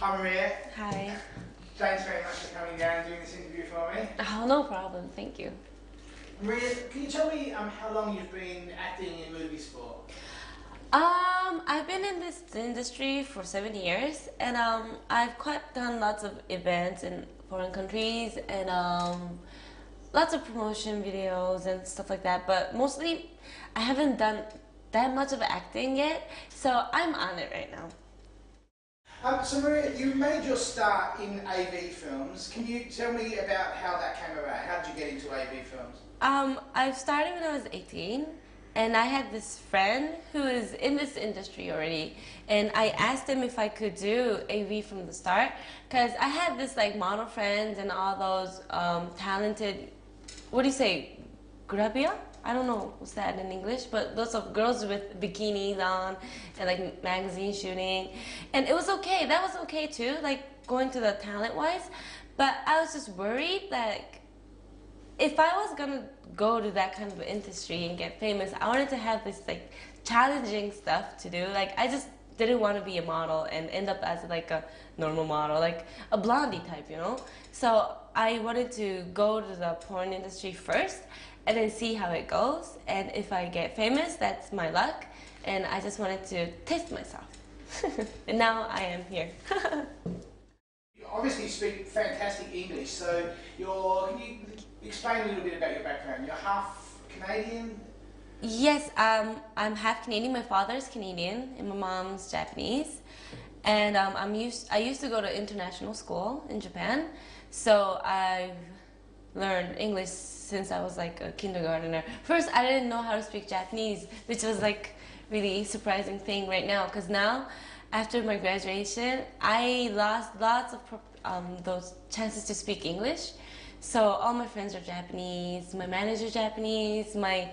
Hi Maria. Hi. Thanks very much for coming down and doing this interview for me. Oh, no problem. Thank you. Maria, can you tell me how long you've been acting in movies for? I've been in this industry for 7 years, and I've quite done lots of events in foreign countries and lots of promotion videos and stuff like that. But mostly, I haven't done that much of acting yet, so I'm on it right now. So Maria, you made your start in AV films. Can you tell me about how that came about? How did you get into AV films? I started when I was 18, and I had this friend who is in this industry already, and I asked him if I could do AV from the start, because I had this like model friends and all those talented, what do you say, grabia? I don't know what's that in English, but lots of girls with bikinis on and like magazine shooting, and it was okay. That was okay too, like going to the talent wise, but I was just worried that if I was gonna go to that kind of industry and get famous, I wanted to have this like challenging stuff to do. Like I just didn't want to be a model and end up as like a normal model, like a blondie type, you know? So I wanted to go to the porn industry first and then see how it goes. And if I get famous, that's my luck. And I just wanted to test myself. And now I am here. You obviously speak fantastic English, so can you explain a little bit about your background? You're half Canadian? Yes, I'm half Canadian. My father's Canadian and my mom's Japanese. And I used to go to international school in Japan, so I've learned English since I was like a kindergartner. First, I didn't know how to speak Japanese, which was like really surprising thing right now, because now, after my graduation, I lost lots of those chances to speak English. So all my friends are Japanese, my manager's Japanese, my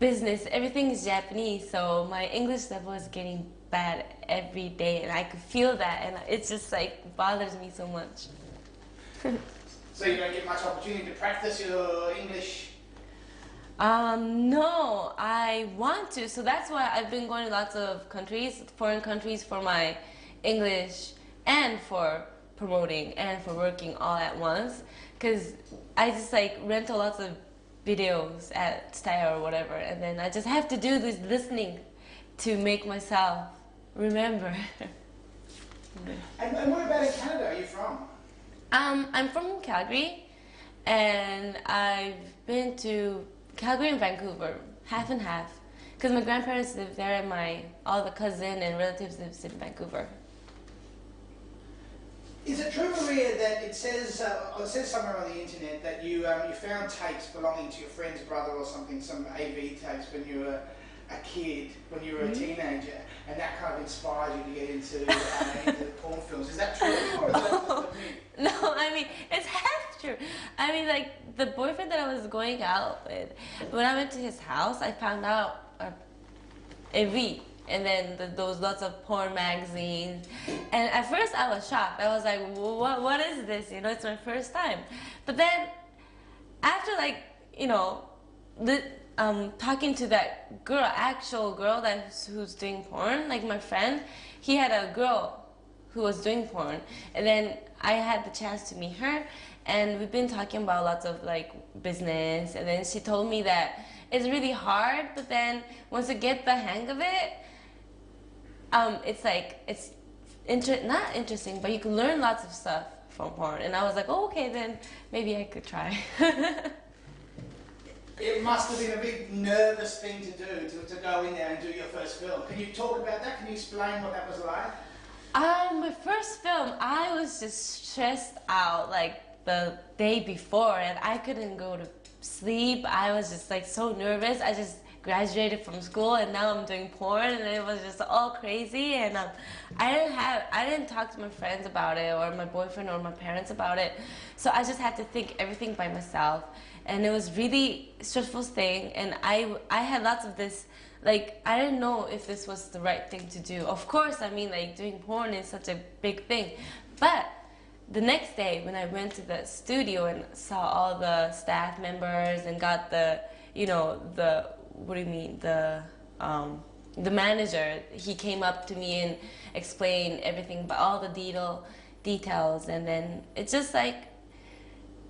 business, everything is Japanese. So my English level is getting bad every day, and I could feel that, and it just like bothers me so much. So you don't get much opportunity to practice your English? No, I want to. So that's why I've been going to lots of countries, foreign countries, for my English and for promoting and for working all at once. Because I just like rental lots of videos at Style or whatever, and then I just have to do this listening to make myself remember. And what about in Canada? Are you from? I'm from Calgary, and I've been to Calgary and Vancouver, half and half, because my grandparents live there and all the cousin and relatives live in Vancouver. Is it true, Maria, that it says somewhere on the internet that you found tapes belonging to your friend's brother or something, some AV tapes when you were a kid, when you were a teenager, and that kind of inspired you to get into porn films? Is that true, or is that just a myth? No, I mean, it's half true. I mean, like, the boyfriend that I was going out with, when I went to his house, I found out AV, and then those lots of porn magazines. And at first I was shocked. I was like, what is this? You know, it's my first time. But then, after like, you know, talking to that girl, actual girl who's doing porn, like my friend, he had a girl who was doing porn, and then I had the chance to meet her, and we've been talking about lots of like business, and then she told me that it's really hard, but then once you get the hang of it, it's like not interesting, but you can learn lots of stuff from porn. And I was like, oh, okay, then maybe I could try. It must have been a big nervous thing to do, to go in there and do your first film. Can you talk about that? Can you explain what that was like? My first film, I was just stressed out like the day before, and I couldn't go to sleep. I was just like so nervous. I just graduated from school, and now I'm doing porn, and it was just all crazy. And I didn't talk to my friends about it, or my boyfriend, or my parents about it. So I just had to think everything by myself, and it was really stressful thing. And I had lots of this. Like, I didn't know if this was the right thing to do. Of course, I mean, like, doing porn is such a big thing. But the next day, when I went to the studio and saw all the staff members and got the, you know, what do you mean, the the manager, he came up to me and explained everything about all the details, and then it's just like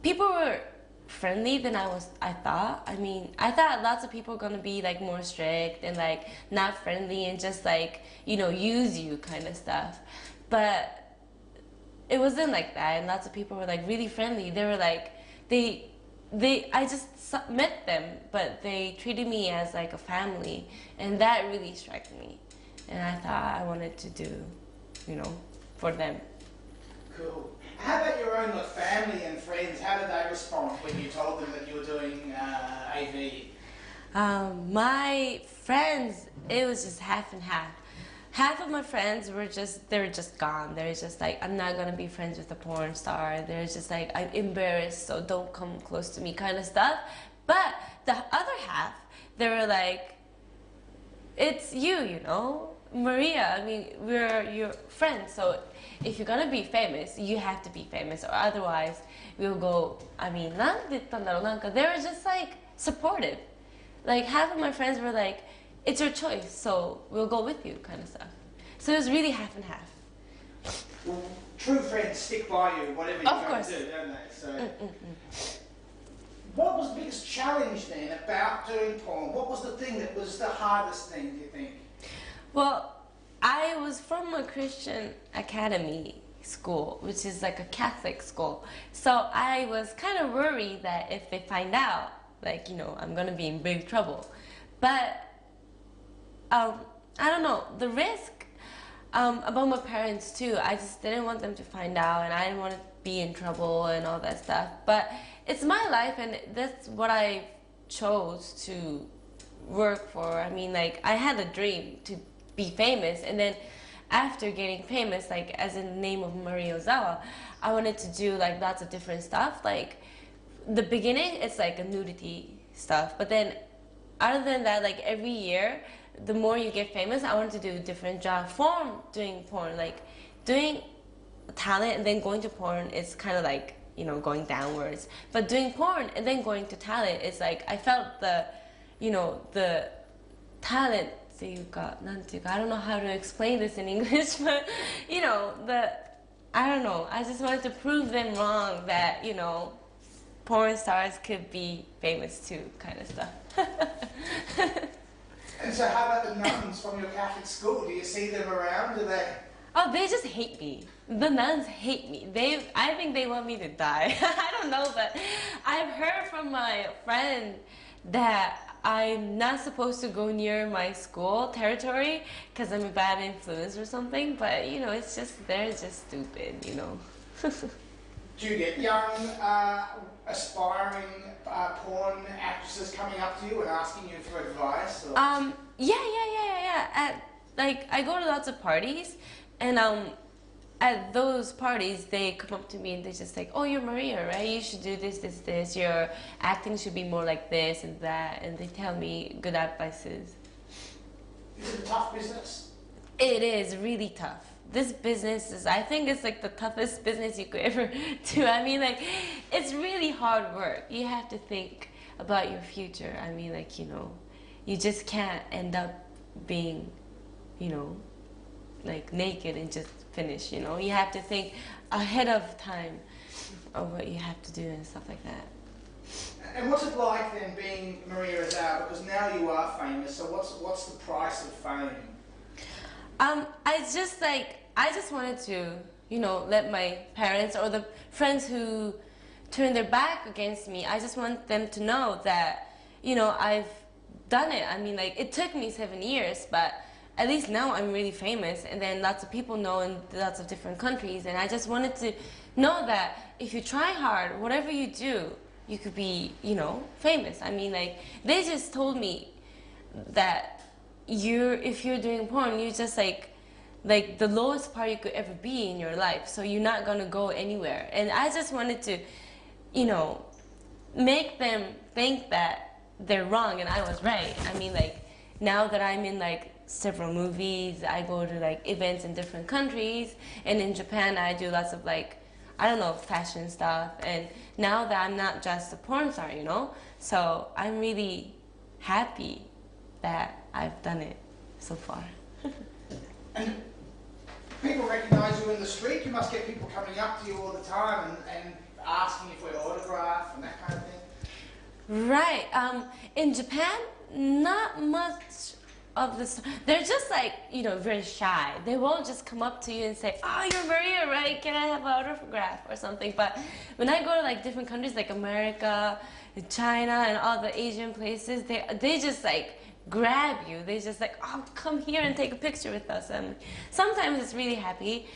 people were friendly than I thought. I mean, I thought lots of people were gonna be like more strict and like not friendly and just like, you know, use you kind of stuff. But it wasn't like that, and lots of people were like really friendly. They were like, I just met them, but they treated me as like a family, and that really struck me. And I thought I wanted to do, you know, for them. Cool. How about your own like, family and friends? How did they respond when you told them that you were doing AV? My friends, it was just half and half. Half of my friends were they were just gone. They're just like, I'm not gonna be friends with a porn star. They're just like, I'm embarrassed, so don't come close to me kind of stuff. But the other half, they were like, it's you know, Maria. I mean, we're your friends, so if you're gonna be famous, you have to be famous, or otherwise we'll go. I mean, なんて言ったんだろう、なんか they were just like supportive. Like half of my friends were like, it's your choice, so we'll go with you, kind of stuff. So it was really half and half. Well, true friends stick by you, whatever you're going to do, don't they? So, what was the biggest challenge then about doing porn? What was the thing that was the hardest thing, do you think? Well, I was from a Christian academy school, which is like a Catholic school. So I was kind of worried that if they find out, like, you know, I'm gonna be in big trouble. But I don't know, the risk about my parents too, I just didn't want them to find out, and I didn't want to be in trouble and all that stuff. But it's my life, and that's what I chose to work for. I mean, like, I had a dream to be famous, and then after getting famous, like, as in the name of Maria Ozawa, I wanted to do like lots of different stuff. Like, the beginning, it's like a nudity stuff, but then other than that, like every year, the more you get famous, I wanted to do a different job form doing porn. Like doing talent and then going to porn is kind of like, you know, going downwards. But doing porn and then going to talent, it's like I felt the, you know, the talent. So you got, I don't know how to explain this in English, but you know, I don't know. I just wanted to prove them wrong that, you know, porn stars could be famous too, kind of stuff. And so how about the nuns from your Catholic school? Do you see them around? Do they? Oh, they just hate me. The nuns hate me. I think they want me to die. I don't know, but I've heard from my friend that I'm not supposed to go near my school territory because I'm a bad influence or something. But, you know, it's just, they're just stupid, you know. Do you get young, aspiring porn actresses coming up to you and asking you for advice? Or? Yeah. Like, I go to lots of parties, and at those parties, they come up to me and they're just like, oh, you're Maria, right? You should do this. Your acting should be more like this and that. And they tell me good advices. Is it a tough business? It is really tough. This business is, I think it's like the toughest business you could ever do. I mean, like, it's really hard work. You have to think about your future. I mean, like, you know, you just can't end up being, you know, like naked and just finish, you know. You have to think ahead of time of what you have to do and stuff like that. And what's it like then being Maria Ozawa? Because now you are famous, so what's the price of fame? I just wanted to, you know, let my parents or the friends who turned their back against me, I just want them to know that, you know, I've done it. I mean, like, it took me 7 years, but at least now I'm really famous, and then lots of people know in lots of different countries, and I just wanted to know that if you try hard, whatever you do, you could be, you know, famous. I mean, like, they just told me that if you're doing porn, you're just like the lowest part you could ever be in your life, so you're not gonna go anywhere. And I just wanted to, you know, make them think that they're wrong and I was right. I mean, like, now that I'm in like several movies, I go to like events in different countries, and in Japan I do lots of like, I don't know, fashion stuff, and now that I'm not just a porn star, you know, so I'm really happy that I've done it. so far. And people recognise you in the street. You must get people coming up to you all the time and asking you for your autograph and that kind of thing. Right. In Japan, not much of this. They're just like, you know, very shy. They won't just come up to you and say, "Oh, you're Maria, right? Can I have an autograph or something?" But when I go to like different countries like America, China, and all the Asian places, they just like grab you. They just like, "Oh, come here and take a picture with us." And sometimes it's really happy,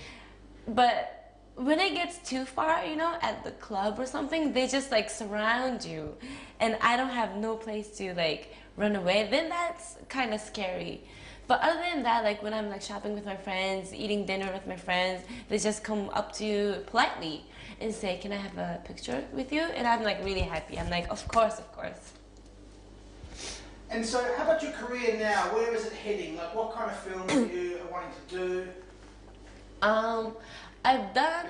but when it gets too far, you know, at the club or something, they just like surround you, and I don't have no place to like run away. Then that's kind of scary. But other than that, like when I'm like shopping with my friends, eating dinner with my friends, they just come up to you politely and say, "Can I have a picture with you?" And I'm like really happy. I'm like, of course, of course. And so, how about your career now? Where is it heading? Like, what kind of films are you wanting to do? I've done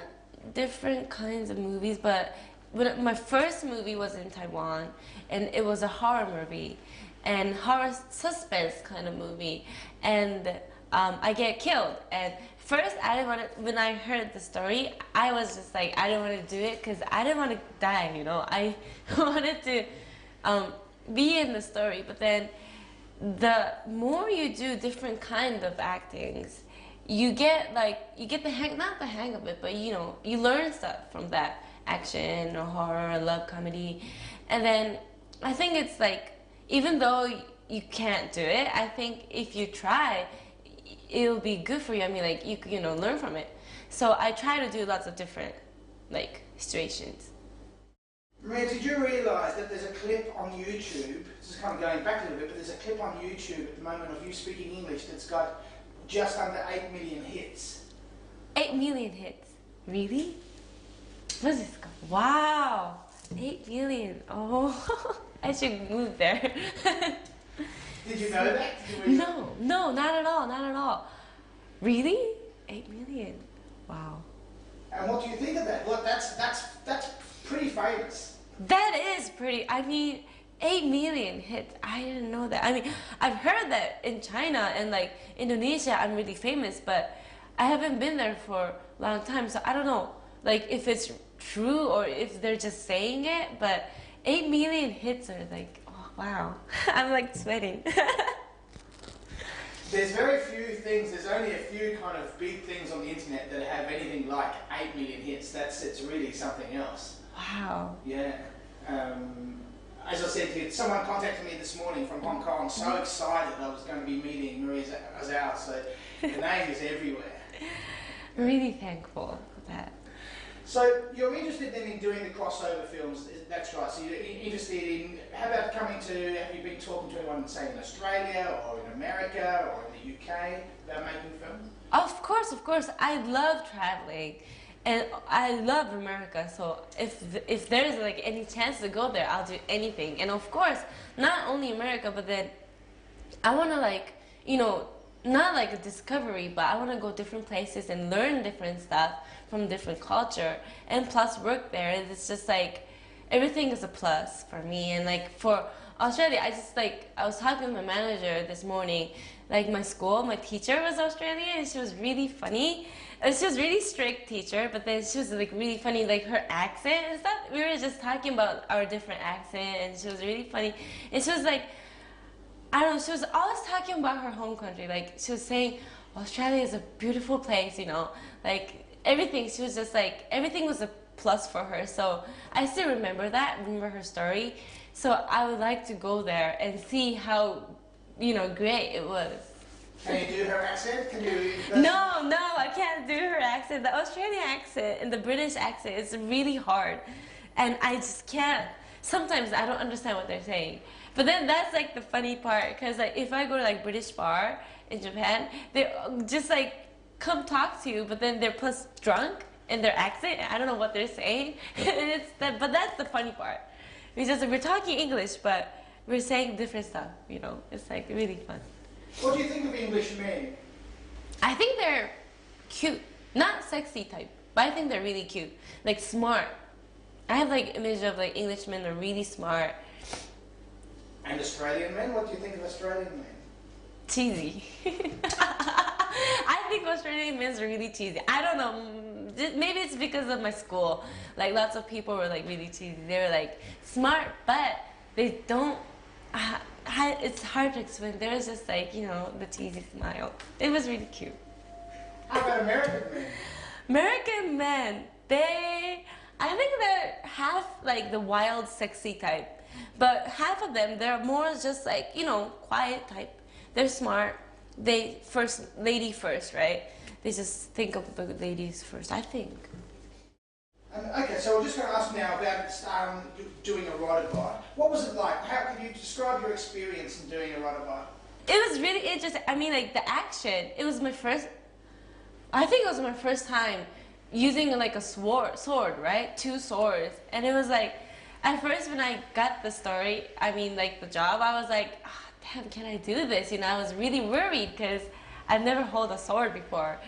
different kinds of movies, but my first movie was in Taiwan, and it was a horror movie, and horror suspense kind of movie, and I get killed. And first, I didn't want to. When I heard the story, I was just like, I didn't want to do it because I didn't want to die. You know, I wanted to be in the story. But then, the more you do different kind of actings, you get the hang, not the hang of it, but you know, you learn stuff from that action or horror or love comedy. And then I think it's like, even though you can't do it, I think if you try, it'll be good for you. I mean, like, you know, learn from it. So I try to do lots of different like situations. Maria, did you realise that there's a clip on YouTube, this is kind of going back a little bit, but there's a clip on YouTube at the moment of you speaking English that's got just under 8 million hits. 8 million hits. Really? What is this called? Wow. 8 million. Oh, I should move there. Did you know that? No, not at all, not at all. Really? 8 million. Wow. And what do you think of that? Look, that's pretty famous. That is pretty. I mean, 8 million hits. I didn't know that. I mean, I've heard that in China and like Indonesia, I'm really famous, but I haven't been there for a long time, so I don't know, like, if it's true or if they're just saying it. But 8 million hits are like, oh wow, I'm like sweating. There's very few things. There's only a few kind of big things on the internet that have anything like 8 million hits. It's really something else. Wow. Yeah. As I said to you, someone contacted me this morning from Hong Kong, so excited I was going to be meeting Maria Ozawa, so the name is everywhere. Really thankful for that. So you're interested then in doing the crossover films, that's right, so you're interested in, how about coming to, have you been talking to anyone, say, in Australia or in America or in the UK about making films? Of course. I love traveling. And I love America, so if there's like any chance to go there, I'll do anything. And of course, not only America, but then I want to, like, you know, not like a discovery, but I want to go different places and learn different stuff from different culture, and plus work there. And it's just like, everything is a plus for me. And like for Australia, I was talking to my manager this morning, like my school, my teacher was Australian, and she was really funny. She was really strict teacher, but then she was like really funny, like her accent and stuff. We were just talking about our different accent, and she was really funny. And she was like, I don't know, she was always talking about her home country. Like, she was saying, Australia is a beautiful place, you know, like everything. She was just like, everything was a plus for her. So I still remember her story. So I would like to go there and see how, you know, great it was. Can you do her accent? Can you? No, I can't do her accent. The Australian accent and the British accent is really hard. And I just can't. Sometimes I don't understand what they're saying. But then that's like the funny part, because like if I go to like British bar in Japan, they just like come talk to you, but then they're plus drunk in their accent. I don't know what they're saying. And but that's the funny part. Because we're talking English, but we're saying different stuff, you know. It's like really fun. What do you think of English men? I think they're cute. Not sexy type, but I think they're really cute. Like smart. I have like image of like Englishmen are really smart. And Australian men? What do you think of Australian men? cheesy. I think Australian men are really cheesy. I don't know. Maybe it's because of my school. Like lots of people were like really cheesy. They were like smart, but they don't. It's hard to explain. There was just like the cheesy smile. It was really cute. How about American men? American men, I think they're half like the wild, sexy type, but half of them, they're more just like, quiet type. They're smart. They lady first, right? They just think of the ladies first, I think. Okay, so we're just going to ask now about doing a ride-a-bike. What was it like? How can you describe your experience in doing a ride-a-bike? It was really interesting. I mean, like the action, I think it was my first time using like a sword, right? 2 swords. And it was like, at first when I got the story, I mean like the job, I was like, damn, can I do this? I was really worried because I've never held a sword before.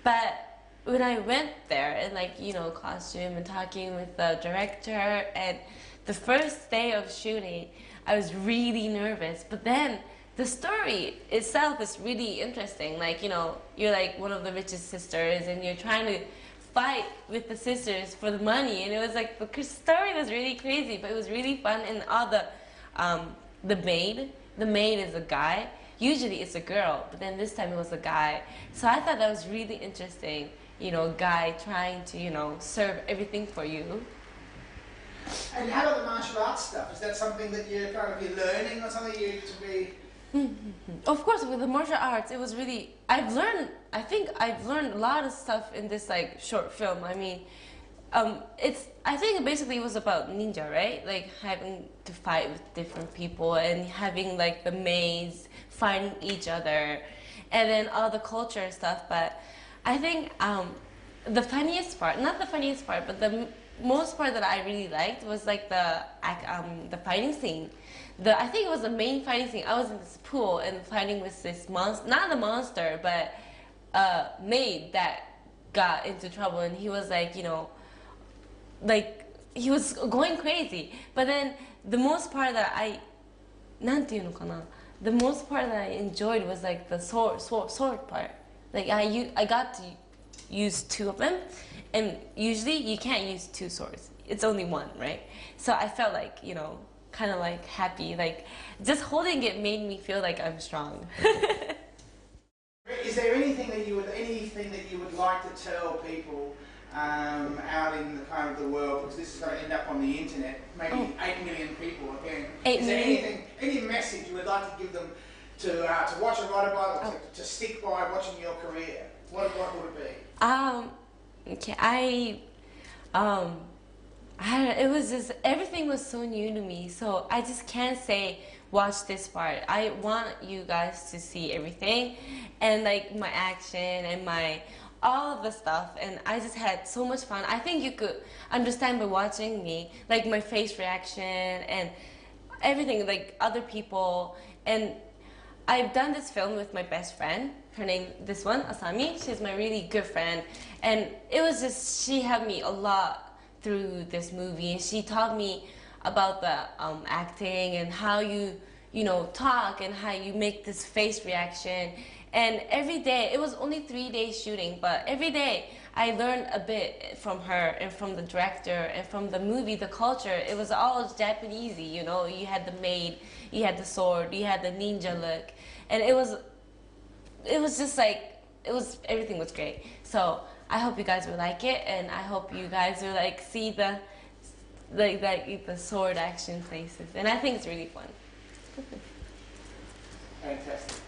But when I went there and like, costume and talking with the director, and the first day of shooting, I was really nervous. But then the story itself is really interesting. Like, you're like one of the richest sisters and you're trying to fight with the sisters for the money. And it was like, the story was really crazy, but it was really fun. And all the maid is a guy. Usually it's a girl, but then this time it was a guy. So I thought that was really interesting. A guy trying to, serve everything for you. And how about the martial arts stuff? Is that something that you're learning or something to be... Of course, with the martial arts, it was really, I think I've learned a lot of stuff in this like short film. I mean, I think basically it was about ninja, right? Like having to fight with different people and having like the maids fighting each other, and then all the culture stuff. But I think the funniest part, not the funniest part, but the most part that I really liked was like the fighting scene. I think it was the main fighting scene. I was in this pool and fighting with this monster, not the monster, but maid that got into trouble, and he was like, like he was going crazy. But then the most part that the most part that I enjoyed was like the sword part. Like I got to use 2 of them, and usually you can't use 2 swords. It's only 1, right? So I felt like, kind of like happy, like just holding it made me feel like I'm strong. Is there anything that you would like to tell people out in the world, because this is going to end up on the internet, maybe 8 million people again. Is there any message you would like to give them to watch a ride-a-bike or to stick by watching your career? What would it be? Okay, it was just, everything was so new to me, so I just can't say watch this part. I want you guys to see everything, and like my action and all of the stuff, and I just had so much fun. I think you could understand by watching me, like my face reaction and everything, like other people. And I've done this film with my best friend. Her name, this one, Asami. She's my really good friend, and it was just, she helped me a lot through this movie, and she taught me about the acting and how you talk and how you make this face reaction. And every day, it was only 3 days shooting, but every day I learned a bit from her and from the director and from the movie, the culture. It was all Japanesey, you had the maid, you had the sword, you had the ninja look, and it was just like, everything was great. So I hope you guys will like it, and I hope you guys will like see the sword action places, and I think it's really fun. Fantastic.